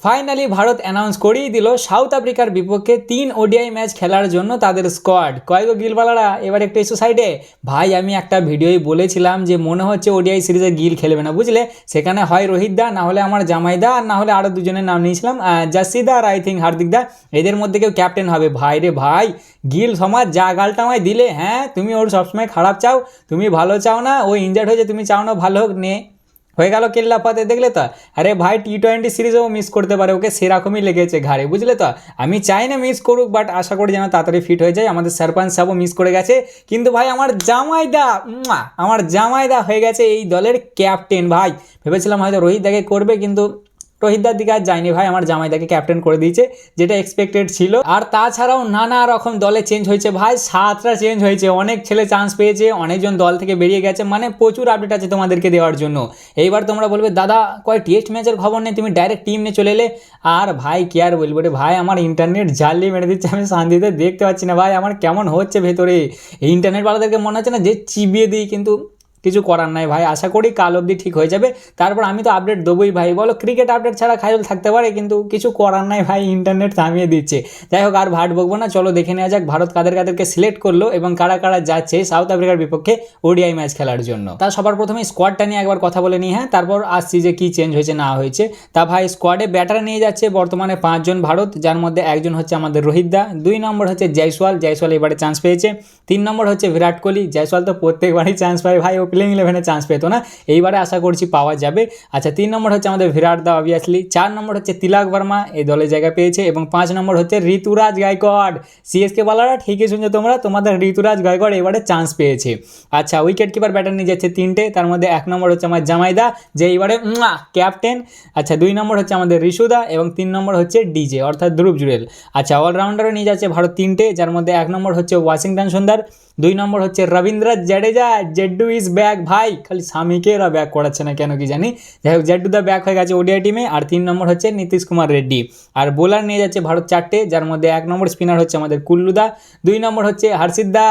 Finally Bharat announce করেই দিল south আফ্রিকার বিপক্ষে 3 ওডিআই ম্যাচ খেলার জন্য তাদের স্কোয়াড। কয়েক গিলওয়ালারা এবার একটু এসো সাইডে। ভাই আমি একটা ভিডিওই বলেছিলাম যে মনে হচ্ছে ওডিআই সিরিজে গিল খেলবে না, বুঝলে। সেখানে হয় রোহিত দা, না হলে আমার জামাইদা, আর না হলে আরও দুজনের নাম নিয়েছিলাম, জাসিদা আর আই থিঙ্ক হার্দিক দা। এদের মধ্যে কেউ ক্যাপ্টেন হবে। ভাই রে ভাই, গিল সমাজ যা গালটা আমায় দিলে। হ্যাঁ, তুমি ওর সবসময় খারাপ চাও, তুমি ভালো চাও না। ও ইনজার্ড হয়েছে, তুমি চাও না ভালো হোক। নে হয়ে গেল কেল্লা পাতে, দেখলে তো। আরে ভাই, টি-20 সিরিজেও মিস করতে পারে, ওকে সেরকমই লেগেছে ঘাড়ে, বুঝলে তো। আমি চাই না মিস করুক, বাট আশা করি যেন তাড়াতাড়ি ফিট হয়ে যায়। আমাদের সরপঞ্চ সাহেবও মিস করে গেছে, কিন্তু ভাই আমার জামাইদা হয়ে গেছে এই দলের ক্যাপ্টেন। ভাই ভেবেছিলাম হয়তো রোহিত দাকে করবে, কিন্তু রোহিতদার দিকে আর যায়নি ভাই, আমার জামাইদাকে ক্যাপ্টেন করে দিয়েছে, যেটা এক্সপেক্টেড ছিল। আর তাছাড়াও নানা রকম দলে চেঞ্জ হয়েছে ভাই, 7টা চেঞ্জ হয়েছে। অনেক ছেলে চান্স পেয়েছে, অনেকজন দল থেকে বেরিয়ে গেছে, মানে প্রচুর আপডেট আছে তোমাদেরকে দেওয়ার জন্য। এইবার তোমরা বলবে দাদা কয় টেস্ট ম্যাচের খবর নেই, তুমি ডাইরেক্ট টিম নিয়ে চলে এলে। আর ভাই কি আর বলবো রে ভাই, আমার ইন্টারনেট জ্বালিয়ে মেরে দিচ্ছে, আমি শান্তিতে দেখতে পাচ্ছি না ভাই। আমার কেমন হচ্ছে ভেতরে, এই ইন্টারনেট বালাদেরকে মনে হচ্ছে না যে চিবিয়ে দিই, কিন্তু কিছু করার নাই ভাই। আশা করি কাল অবধি ঠিক হয়ে যাবে, তারপর আমি তো আপডেট দেবোই ভাই। বলো ক্রিকেট আপডেট ছাড়া খাইল থাকতে পারে, কিন্তু কিছু করার নাই ভাই, ইন্টারনেট থামিয়ে দিচ্ছে। যাই হোক, আর ভাট বকবো না, চলো দেখে নেওয়া যাক ভারত কাদেরকে সিলেক্ট করলো এবং কারা কারা যাচ্ছে সাউথ আফ্রিকার বিপক্ষে ওডিআই ম্যাচ খেলার জন্য। তা সবার প্রথমে স্কোয়াডটা নিয়ে একবার কথা বলে নিই, হ্যাঁ, তারপর আসছি যে কি চেঞ্জ হয়েছে না হয়েছে। তা ভাই স্কোয়াডে ব্যাটার নিয়ে যাচ্ছে বর্তমানে 5 জন ভারত, যার মধ্যে একজন হচ্ছে আমাদের রোহিত দা, 2 নম্বর হচ্ছে জয়সওয়াল এবারে চান্স পেয়েছে, 3 নম্বর হচ্ছে বিরাট কোহলি। জয়সওয়াল তো প্রত্যেকবারই চান্স পায় ভাই, ও প্লেইং 11-এ চান্স পেতো না, এইবারে আশা করছি পাওয়া যাবে। আচ্ছা, 3 নম্বর হচ্ছে আমাদের বিরাট দা অবভিয়াসলি, 4 নম্বর হচ্ছে তিলক বর্মা, এই দলে জায়গা পেয়েছে, এবং 5 নম্বর হচ্ছে ঋতুরাজ গায়কোয়াড়। সিএসকে বলারা ঠিকই শুনছো তোমরা, তোমাদের ঋতুরাজ গায়কোয়াড় এবারে চান্স পেয়েছে। আচ্ছা, উইকেট কিপার ব্যাটার নিয়ে যাচ্ছে 3টে, তার মধ্যে 1 নম্বর হচ্ছে আমার জামাইদা, যে এইবারে ক্যাপ্টেন। আচ্ছা, 2 নম্বর হচ্ছে আমাদের ঋষুদা, এবং 3 নম্বর হচ্ছে ডিজে অর্থাৎ ধ্রুব জুরেল। আচ্ছা, অলরাউন্ডারও নিয়ে যাচ্ছে ভারত 3টে, যার মধ্যে 1 নম্বর হচ্ছে ওয়াশিংটন সুন্দর, 2 নম্বর হচ্ছে রবীন্দ্র জাডেজা, জেড্ডু ইজ ব্যাক। ভাই খালি স্বামীকে এরা ব্যাক করাচ্ছে না কেন কি জানি। যাই হোক, জেড্ডু দা ব্যাক হয়ে গেছে ওডিআই টিমে। আর 3 নম্বর হচ্ছে নীতিশ কুমার রেড্ডি। আর বোলার নিয়ে যাচ্ছে ভারত 4টে, যার মধ্যে 1 নম্বর স্পিনার হচ্ছে আমাদের কুল্লুদা, 2 নম্বর হচ্ছে হর্ষিত দা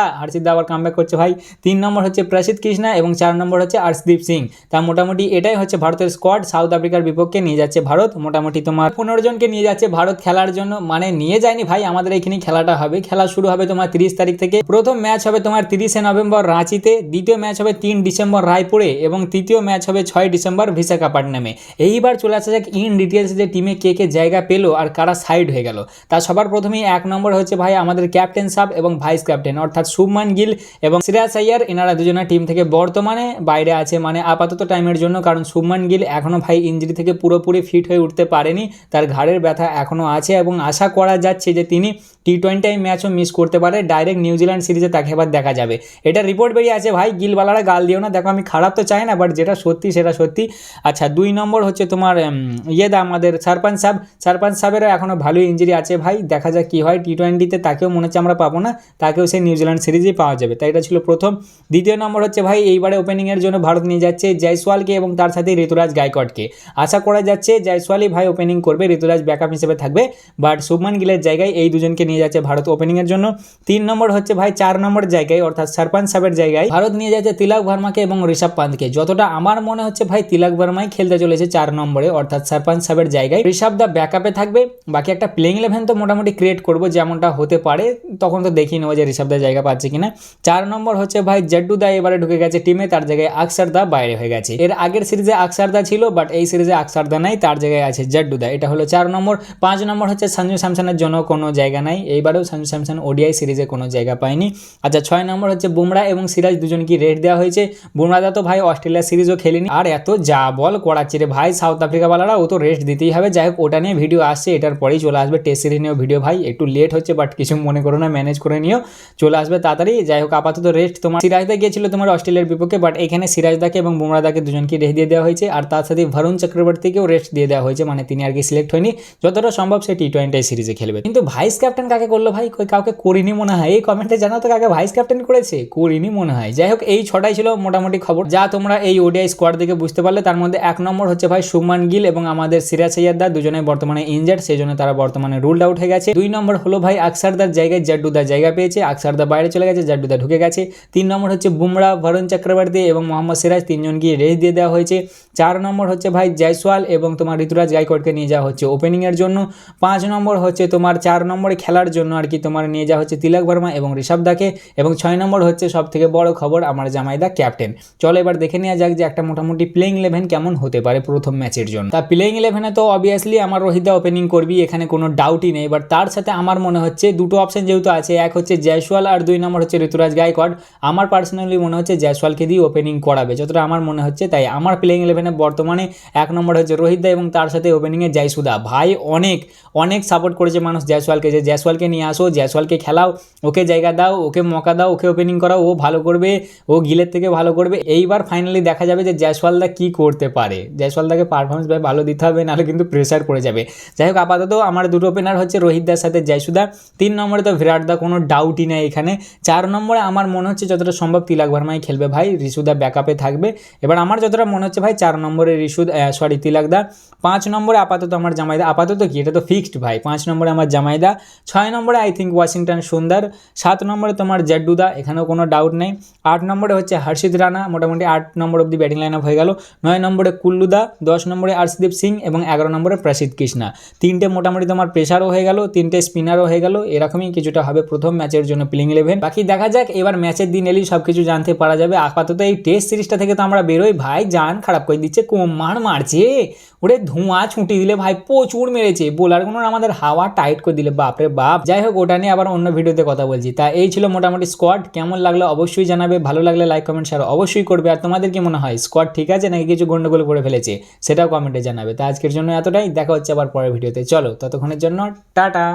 আবার কামব্যাক করছে ভাই, 3 নম্বর হচ্ছে প্রসিদ্ধ কৃষ্ণা, এবং 4 নম্বর হচ্ছে আর্শদীপ সিং। তা মোটামুটি এটাই হচ্ছে ভারতের স্কোয়াড। সাউথ আফ্রিকার বিপক্ষে নিয়ে যাচ্ছে ভারত মোটামুটি তোমার 15 জনকে নিয়ে যাচ্ছে ভারত খেলার জন্য। মানে নিয়ে যায়নি ভাই, আমাদের এখানে খেলাটা হবে। খেলা শুরু হবে তোমার 30 তারিখ থেকে। প্রথম ম্যাচ হবে তোমার 30শে নভেম্বর রাঁচিতে, দ্বিতীয় ম্যাচ হবে 3 ডিসেম্বর রায়পুরে, এবং তৃতীয় ম্যাচ হবে 6 ডিসেম্বর বিশাখাপট্টনমে। এইবার চলে আসা যাক ইন ডিটেলস যে টিমে কে কে জায়গা পেলো আর কারা সাইড হয়ে গেল। তার সবার প্রথমেই 1 নম্বর হচ্ছে ভাই আমাদের ক্যাপ্টেন সাহেব এবং ভাইস ক্যাপ্টেন অর্থাৎ শুভমান গিল এবং শ্রেয়াস আইয়ার। এনারা দুজনে টিম থেকে বর্তমানে বাইরে আছে, মানে আপাতত টাইমের জন্য, কারণ শুভমান গিল এখনও ভাই ইঞ্জুরি থেকে পুরোপুরি ফিট হয়ে উঠতে পারেনি, তার ঘাড়ের ব্যথা এখনও আছে, এবং আশা করা যাচ্ছে যে তিনি টি-20 ম্যাচও মিস করতে পারে। ডাইরেক্ট নিউজিল্যান্ড সিরিজে তাকে এবার দেখা যাবে, এটা রিপোর্ট বেরিয়ে আছে ভাই। গিলওয়ালারা গাল দিও না, দেখো আমি খারাপ তো চাই না, বাট যেটা সত্যি সেটা সত্যি। আচ্ছা, 2 নম্বর হচ্ছে তোমার আমাদের সরপঞ্চ সাহেবেরও এখনও ভালোই ইঞ্জুরি আছে ভাই, দেখা যাক কী হয়। টি-20তে তাকেও মনে হচ্ছে আমরা পাবো না, তাকেও সেই নিউজিল্যান্ড সিরিজেই পাওয়া যাবে। তাই এটা ছিল প্রথম। দ্বিতীয় নম্বর হচ্ছে ভাই এইবারে ওপেনিংয়ের জন্য ভারত নিয়ে যাচ্ছে জয়সওয়ালকে এবং তার সাথে ঋতুরাজ গায়কোয়াড়কে। আশা করা যাচ্ছে জয়সওয়ালই ভাই ওপেনিং করবে, ঋতুরাজ ব্যাকআপ হিসেবে থাকবে, বাট শুভমান গিলের জায়গায় এই দুজনকে নিয়ে যাচ্ছে ভারত ওপেনিংয়ের জন্য। 3 নম্বর হচ্ছে ভাই 4 নম্বর জায়গায় অর্থাৎ সরপঞ্চ সাহেবের জায়গায় ভারত নিয়ে যাচ্ছে তিলক ভার্মাকে এবং ঋষভ পান্তকে। যতটা আমার মনে হচ্ছে ভাই তিলক ভার্মাই খেলতে চলেছে 4 নম্বরে অর্থাৎ সরপঞ্চ সাহেবের জায়গায়। ঋষভ দা ব্যাকআপে থাকবে, বাকি একটা প্লেইং 11 তো মোটামুটি ক্রিয়েট করবো, যেমনটা হতে পারে তখন তো দেখি নেবো যে ঋষভ দা জায়গা পাচ্ছে কিনা। 4 নম্বর হচ্ছে ভাই জেড্ডু দা এবারে ঢুকে গেছে টিমে, তার জায়গায় আকসার দা বাইরে হয়ে গেছে। এর আগের সিরিজে আকসার দা ছিল, বাট এই সিরিজে আকসার দা নাই, তার জায়গায় আছে জেড্ডু দা। এটা হলো 4 নম্বর। 5 নম্বর হচ্ছে সঞ্জু স্যামসনের জন্য কোনো জায়গা নাই, এইবারেও সঞ্জু স্যামসন ওডিআই সিরিজে কোনো জায়গা পায়নি। আচ্ছা, 6 নম্বর হচ্ছে বুমরা এবং সিরাজ, দুজনকে রেট দেওয়া হয়েছে। বুমরা দা তো ভাই অস্ট্রেলিয়া সিরিজও খেলেনি, আর এত যা বল করাচ্ছে রে ভাই সাউথ আফ্রিকা বালারা, ও তো রেস্ট দিতেই হবে। যাই হোক, ওটা নিয়ে ভিডিও আসছে, এটার পরেই চলে আসবে টেস্ট সিরিজ নিয়েও ভিডিও। ভাই একটু লেট হচ্ছে, বাট কিছু মনে করো না, ম্যানেজ করে নিও, চলে আসবে তাড়াতাড়ি। যাই হোক, আপাতত রেস্ট। তোমার সিরাজদা গিয়েছিল তোমার অস্ট্রেলিয়ার বিপক্ষে, বাট এখানে সিরাজদাকে এবং বুমরাদাকে দুজনকে রেস্ট দিয়ে দেওয়া হয়েছে, আর তার সাথে ভারুণ চক্রবর্তীকেও রেস্ট দিয়ে দেওয়া হয়েছে, মানে তিনি আর কি সিলেক্ট হয়নি, যতটা সম্ভব সে টি-20 সিরিজে খেলবে। কিন্তু ভাইস ক্যাপ্টেন কাকে করলো ভাই? কাউকে করিনি মনে হয়। এই কমেন্টে জানাও তো কাকে ভাইস ক্যাপ্টেন করেছে? করিনি মনে হয়। যাই হোক, এই 6টাই ছিল মোটামুটি খবর যা তোমরা এই ওডিআই স্কোয়াড দেখে বুঝতে পারলে। তার মধ্যে 1 নম্বর হচ্ছে ভাই শুভমান গিল এবং আমাদের সিরাজ সৈয়দদার, দুজনেই বর্তমানে ইনজার্ড, সেই জন্য তারা বর্তমানে রুলড আউট হয়ে গেছে। 2 নম্বর হলো ভাই আকসারদার জায়গায় জাড্ডুদা জায়গা পেয়েছে, আকসারদা বাইরে চলে গেছে, জাড্ডুদা ঢুকে গেছে। 3 নম্বর হচ্ছে বুমরা, বরুণ চক্রবর্তী এবং মোহাম্মদ সিরাজ, তিনজনকে রেস্ট দিয়ে দেওয়া হয়েছে। 4 নম্বর হচ্ছে ভাই জয়সওয়াল এবং তোমার ঋতুরাজ গায়কোয়াড়কে নিয়ে যাওয়া হচ্ছে ওপেনিং এর জন্য। 5 নম্বর হচ্ছে তোমার 4 নম্বরে খেলার জন্য আর কি তোমার নিয়ে যাওয়া হচ্ছে তিলক ভার্মা এবং ঋষভ দাকে। এবং 6 নম্বর হচ্ছে সব থেকে বড় খবর, আমার জামাইদা ক্যাপ্টেন। চলো এবার দেখে নেওয়া যাক যে একটা মোটামুটি প্লেইং 11 কেমন হতে পারে প্রথম ম্যাচের জন্য। তা প্লেইং 11-এ তো অবভিয়াসলি আমার রোহিতদা ওপেনিং করবি, এখানে কোনো ডাউটই নেই। এবার তার সাথে আমার মনে হচ্ছে দুটো অপশন যেহেতু আছে, এক হচ্ছে জয়সওয়াল আর 2 নম্বর হচ্ছে ঋতুরাজ গায়কোয়াড়। আমার পার্সোনালি মনে হচ্ছে জয়সওয়ালকে দিয়ে ওপেনিং করাবে, যতটা আমার মনে হচ্ছে। তাই আমার প্লেইং 11-এ বর্তমানে 1 নম্বর হচ্ছে রোহিতদা এবং তার সাথে ওপেনিংয়ে জয়সুদা। ভাই অনেক অনেক সাপোর্ট করেছে মানুষ জয়সওয়ালকে, যে জয়সওয়ালকে নিয়ে আসো, জয়সওয়ালকে খেলাও, ওকে জায়গা দাও, ওকে মৌকা দাও, ওকে ওপেনিং করাও, ও ভালো করবে, ও গিলের থেকে ভালো করবে। এইবার ফাইনালি দেখা যাবে যে জয়সওয়ালদা কী করতে পারে। জয়সওয়ালদাকে পারফরমেন্স ভালো দিতে হবে, নাহলে কিন্তু প্রেশার পড়ে যাবে। যাই হোক, আপাতত আমার দুটো ওপেনার হচ্ছে রোহিতদার সাথে জয়সুদা। 3 নম্বরে তো বিরাটদা, কোনো ডাউটই নেই এখানে। 4 নম্বরে আমার মনে হচ্ছে যতটা সম্ভব তিলক ভার্মাই খেলবে ভাই, ঋষুদা ব্যাকআপে থাকবে। এবার আমার যতটা মনে হচ্ছে ভাই 4 নম্বরে তিলকদা। 5 নম্বরে আপাতত আমার জামাইদা, আপাতত কি এটা তো ফিক্সড ভাই, 5 নম্বরে আমার জামাইদা। 6 নম্বরে আই থিঙ্ক ওয়াশিংটন সুন্দর। 7 নম্বরে তোমার জাড্ডুদা, এখানেও কোনো ডাউট নেই। 8 নম্বরে হচ্ছে হর্ষিত রানা, মোটামুটি 8 নম্বর অব্দি ব্যাটিং লাইন আপ হয়ে গেল। 9 নম্বরে কুল্লুদা, 10 নম্বরে আর্শদীপ সিং এবং 11 নম্বরে প্রসিদ্ধ কৃষ্ণা। 3টে মোটামুটি তোমার প্রেসারও হয়ে গেল, 3টে স্পিনারও হয়ে গেল। এরকমই কিছুটা হবে প্রথম ম্যাচের জন্য প্লেইং 11। বাকি দেখা যাক, এবার ম্যাচের দিন এলেই সব কিছু জানতে পারা যাবে। আপাতত এই টেস্ট সিরিজটা থেকে তো আমরা বেরোই ভাই, জান খারাপ করে দিচ্ছে, কোমার মারছে, ওরে ধোঁয়া ছুটি দিলে ভাই, প্রচুর মেরেছে। বোলারগুলোর আমাদের হাওয়া টাইট করে দিলে, বাপরে বাপ। যাই হোক, ওটা নিয়ে আবার অন্য ভিডিওতে কথা বলছি। তা এই ছিল মোটামুটি স্কোয়াড। কেমন লাগলো অবশ্যই জানাবে, ভালো লাগলে লাইক কমেন্ট শেয়ার অবশ্যই করবে। আর তোমাদের কি মনে হয় স্কোয়াড ঠিক আছে নাকি কিছু গন্ডগোল করে ফেলেছে, সেটাও কমেন্টে জানাবে। তা আজকের জন্য এতটাই, দেখা হচ্ছে আবার পরের ভিডিওতে। চলো ততক্ষণের জন্য টাটা।